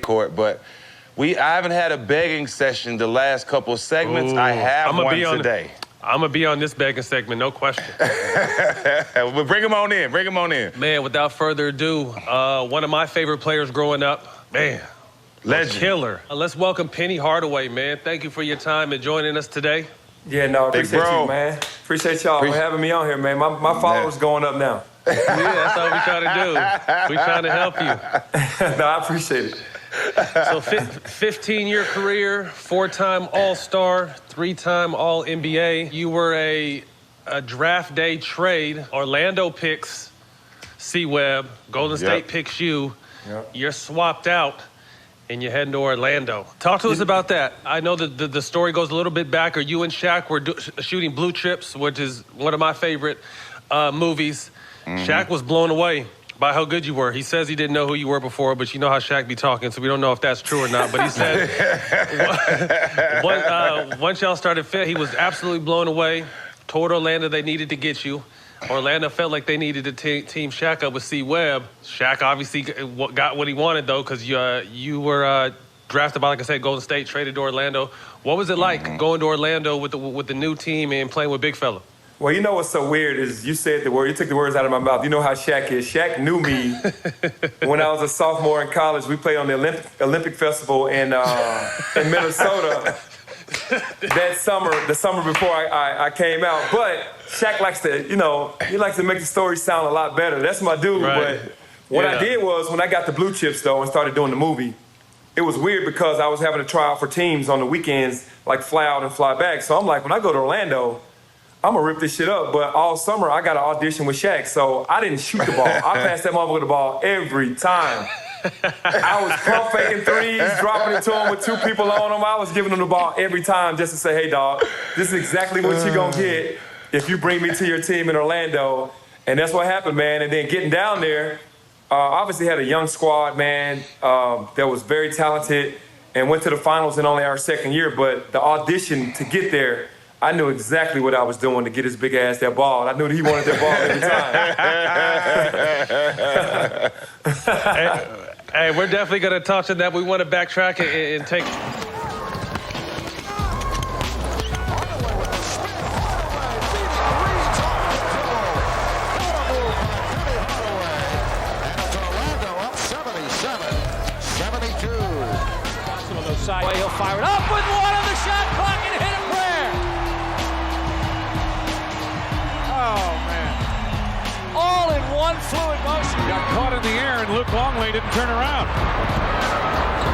court, but I haven't had a begging session the last couple of segments. I have one today. I'm going to be on this begging segment, no question. Well, bring him on in. Bring him on in. Man, without further ado, one of my favorite players growing up, man. Legend. Killer. Let's welcome Penny Hardaway, man. Thank you for your time and joining us today. Yeah, no, appreciate you, man. Appreciate y'all for having me on here, man. My followers going up now. Yeah, that's all we trying to do. We trying to help you. No, I appreciate it. So 15-year career, 4-time All-Star, 3-time All-NBA. You were a draft day trade. Orlando picks C-Webb. Golden State picks you. Yep. You're swapped out, and you're heading to Orlando. Talk to us about that. I know that the story goes a little bit back. Or you and Shaq were shooting Blue Chips, which is one of my favorite movies. Mm-hmm. Shaq was blown away by how good you were. He says he didn't know who you were before, but you know how Shaq be talking, so we don't know if that's true or not. But he said once y'all started fit, he was absolutely blown away. Told Orlando they needed to get you. Orlando felt like they needed to team Shaq up with C-Webb. Shaq obviously got what he wanted, though, because you were drafted by, like I said, Golden State, traded to Orlando. What was it like going to Orlando with the new team and playing with big fella? Well, you know what's so weird is you said the word, you took the words out of my mouth. You know how Shaq is. Shaq knew me when I was a sophomore in college. We played on the Olympic Festival in Minnesota that summer, the summer before I came out. But Shaq likes to, he likes to make the story sound a lot better. That's my dude. Right. But what I did was when I got the Blue Chips, though, and started doing the movie, it was weird because I was having to try out for teams on the weekends, like fly out and fly back. So I'm like, when I go to Orlando, I'm gonna rip this shit up, but all summer I got an audition with Shaq, so I didn't shoot the ball. I passed that motherfucker the ball every time. I was pump faking threes, dropping it to him with 2 people on him. I was giving him the ball every time just to say, hey, dog, this is exactly what you're gonna get if you bring me to your team in Orlando. And that's what happened, man. And then getting down there, obviously had a young squad, man, that was very talented and went to the finals in only our second year, but the audition to get there, I knew exactly what I was doing to get his big ass that ball. I knew that he wanted that ball every time. Hey, we're definitely going to touch on that. We want to backtrack and take... He'll fire it up with one on the shot clock and hit a prayer. Oh, man. All in one fluid motion. Got caught in the air and Luke Longley didn't turn around.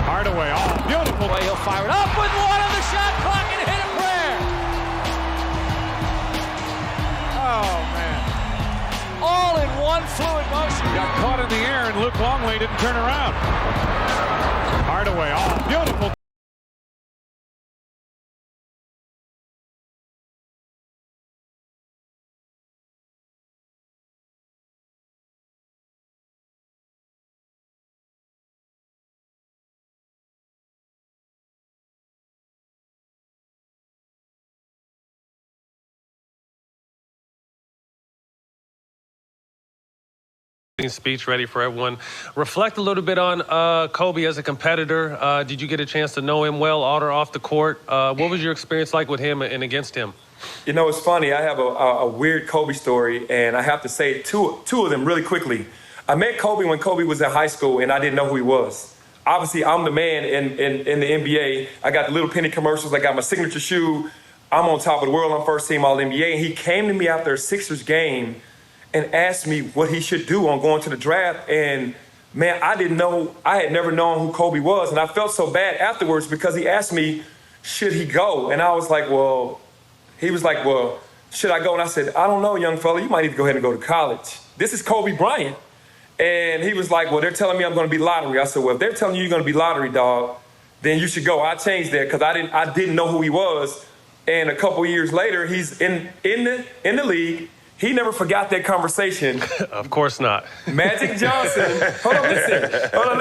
Hardaway, beautiful. He'll fire it up with one on the shot clock and hit a prayer. Oh, man. All in one fluid motion. Got caught in the air and Luke Longley didn't turn around. Hardaway, beautiful. Speech ready for everyone. Reflect a little bit on Kobe as a competitor. Did you get a chance to know him well on or off the court? What was your experience like with him and against him? You know, it's funny. I have a weird Kobe story, and I have to say two of them really quickly. I met Kobe when Kobe was in high school, and I didn't know who he was. Obviously, I'm the man in the NBA. I got the little penny commercials. I got my signature shoe. I'm on top of the world. I'm first team All-NBA. And he came to me after a Sixers game and asked me what he should do on going to the draft. And man, I didn't know, I had never known who Kobe was. And I felt so bad afterwards because he asked me, should he go? And I was like, he was like, should I go? And I said, I don't know, young fella, you might need to go ahead and go to college. This is Kobe Bryant. And he was like, they're telling me I'm gonna be lottery. I said, if they're telling you you're gonna be lottery, dog, then you should go. I changed that because I didn't know who he was. And a couple years later, he's in the league. He never forgot that conversation. Of course not. Magic Johnson, hold on.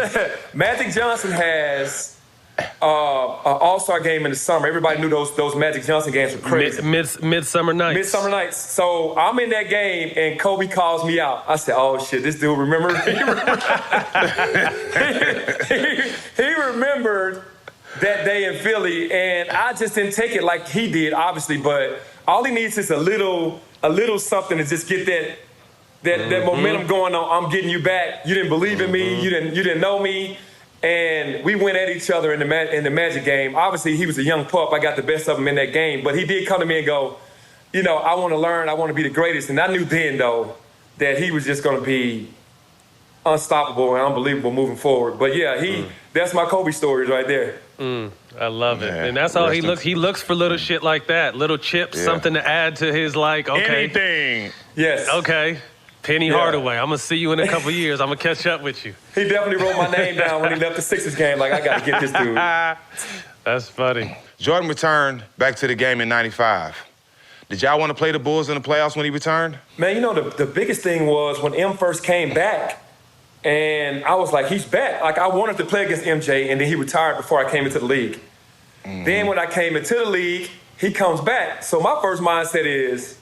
Magic Johnson has an all-star game in the summer. Everybody knew those Magic Johnson games were crazy. Midsummer nights. Midsummer nights. So I'm in that game, and Kobe calls me out. I said, oh, shit, this dude, remember? He remember that day in Philly, and I just didn't take it like he did, obviously, but all he needs is a little something to just get that momentum going on. I'm getting you back. You didn't believe in me. You didn't know me. And we went at each other in the Magic game. Obviously, he was a young pup. I got the best of him in that game. But he did come to me and go, I want to learn. I want to be the greatest. And I knew then, though, that he was just going to be unstoppable and unbelievable moving forward. But, yeah, that's my Kobe stories right there. I love it. And that's how he looks. He looks for little shit like that, little chips, something to add to his, Anything. Yes. Okay. Penny Hardaway. I'm going to see you in a couple years. I'm going to catch up with you. He definitely wrote my name down when he left the Sixers game. Like, I got to get this dude. That's funny. Jordan returned back to the game in '95. Did y'all want to play the Bulls in the playoffs when he returned? Man, the biggest thing was when M first came back, and I was like, he's back. Like, I wanted to play against MJ, and then he retired before I came into the league. Then when I came into the league, he comes back. So my first mindset is,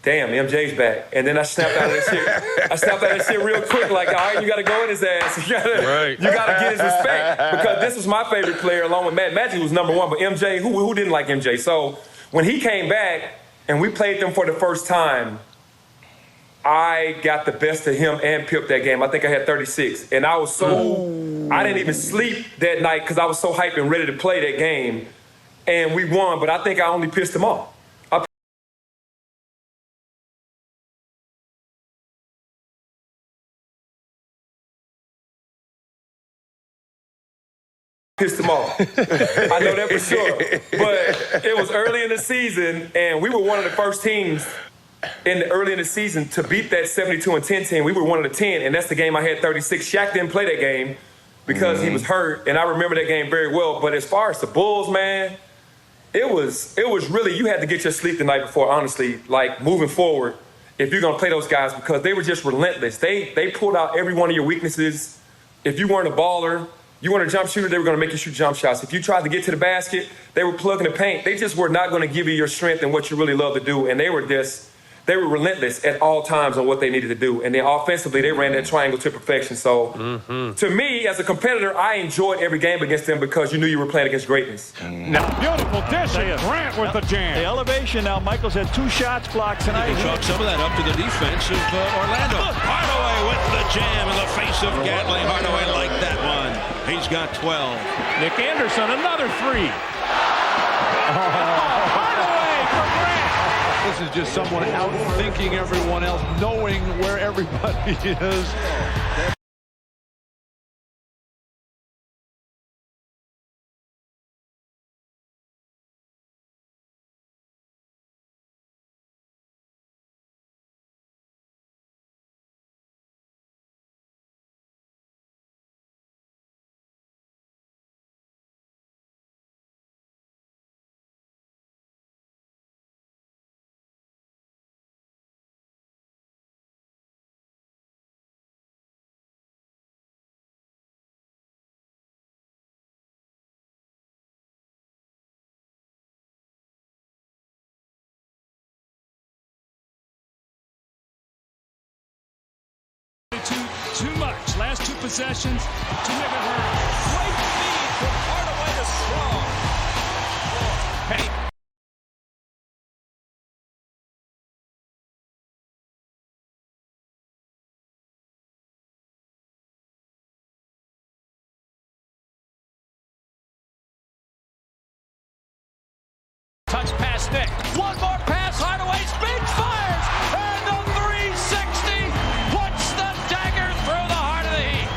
damn, MJ's back. And then I snapped out of that shit. I snapped out of that shit real quick, like, all right, you got to go in his ass. You got to get his respect. Because this was my favorite player along with Matt. Magic was number one, but MJ, who didn't like MJ? So when he came back and we played them for the first time, I got the best of him and Pip that game. I think I had 36. And I was I didn't even sleep that night because I was so hyped and ready to play that game. And we won, but I think I only pissed him off. Pissed him off. I know that for sure. But it was early in the season, and we were one of the first teams early in the season to beat that 72-10 team. We were one of the 10, and that's the game I had 36. Shaq didn't play that game because he was hurt, and I remember that game very well. But as far as the Bulls, man, it was really, you had to get your sleep the night before, honestly, like moving forward, if you're going to play those guys, because they were just relentless. They pulled out every one of your weaknesses. If you weren't a baller, you weren't a jump shooter, they were going to make you shoot jump shots. If you tried to get to the basket, they were plugging the paint. They just were not going to give you your strength and what you really love to do. And they were relentless at all times on what they needed to do. And then offensively, they ran that triangle to perfection. So to me, as a competitor, I enjoyed every game against them because you knew you were playing against greatness. Now, beautiful dish, and Grant with the jam. The elevation now. Michael's had 2 shots blocked tonight. You can chalk some of that up to the defense of Orlando. Hardaway with the jam in the face of Gatling. Hardaway liked that one. He's got 12. Nick Anderson, another 3. Hardaway for Grant. This is just someone outthinking everyone else, knowing where everybody is. Too much. Last 2 possessions to make it hurt. Great feed from Hardaway to Strong. Hey. Touch pass Nick. One more pass. Hardaway spins, fires, and the 360 puts the dagger through the heart of the Heat.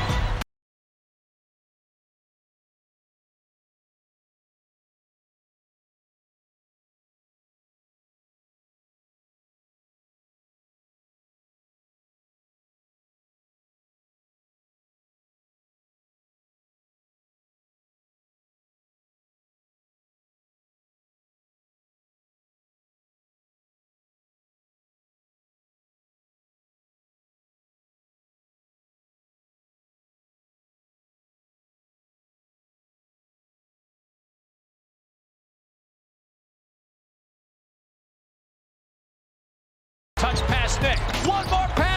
Touch pass Nick. One more pass.